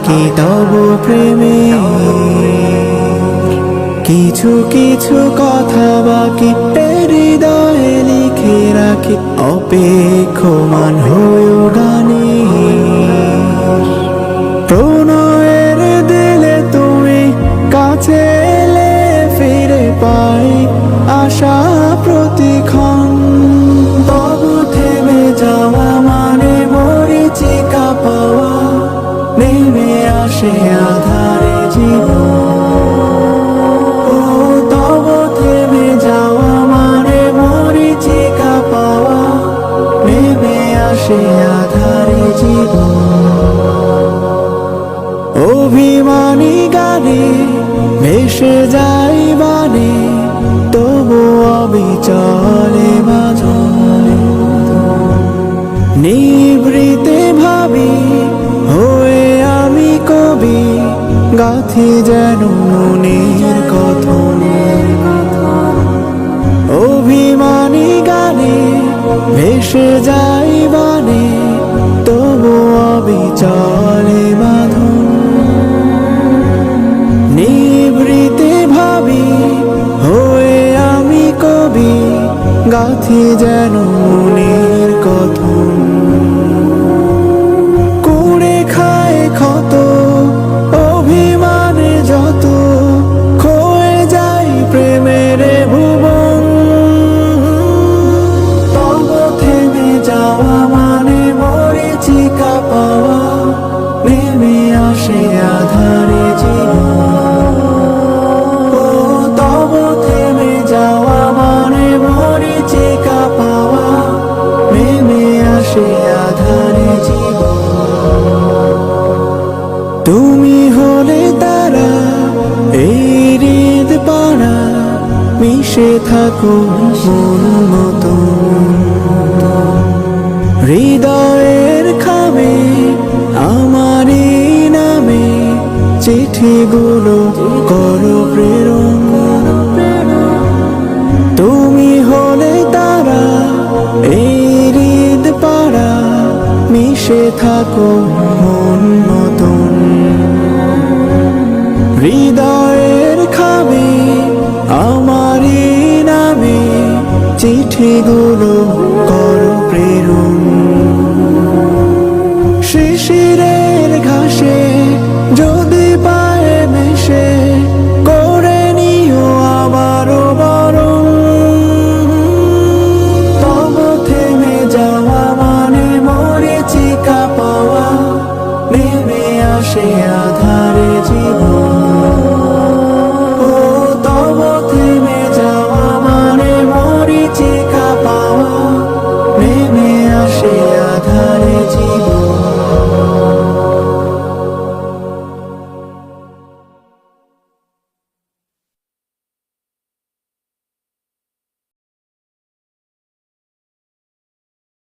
কি তব প্রেমে কিছু কিছু কথা বাকি হৃদয়ে লিখে রাখি অপেক্ষমান হয়ে গানে প্রণয়ের দিলে তুমি কাছে এলে ফিরে পাই আশা প্রতিক্ষণ তবু থেমে যাওয়া মানে মরিচিকা পাওয়া নেমে আসে আধারে জীবন তবু থেমে যাওয়া মানে মরিচিকা পাওয়া নেমে আসে আধারে জীবন অভিমানী গানে ভেসে যাই বানে তবু অবিচলে বাঁধন নিভৃতে ভাবি হয়ে আমি কবি গাথি যেন মনের কথন অভিমানী গানে ভেসে যাই বানে তবু অবিচলে বাঁধন নিভৃতে ভাবি হয়ে আমি কবি গাথি যেন মনের কথন কুড়ে খায় ক্ষত অভিমানে যত খয়ে যাই প্রেমের ভুবন তব থেমে যাওয়া মানে মরিচিকা পাওয়া নেমে আসে আধারে জীবন তব থেমে যাওয়া মানে মরিচিকা পাওয়া নেমে আসে আধারে জীবন তুমি হলে তারা এই হৃদ পাড়া মিশে থাকো মন মতন হৃদয়ের খামে আমারই নামে চিঠিগুলো করো প্রেরণ তুমি হলে তারা এই হৃদ পাড়া মিশে থাকো মন মতন হৃদয়ের খামে আমারই নামে চিঠিগুলো করো প্রেরণ শিশিরের ঘাসে যদি পায়ে মেশে করে নিও আবারও বরং তব থেমে যাওয়া মানে মরিচিকা পাওয়া নেমে আসে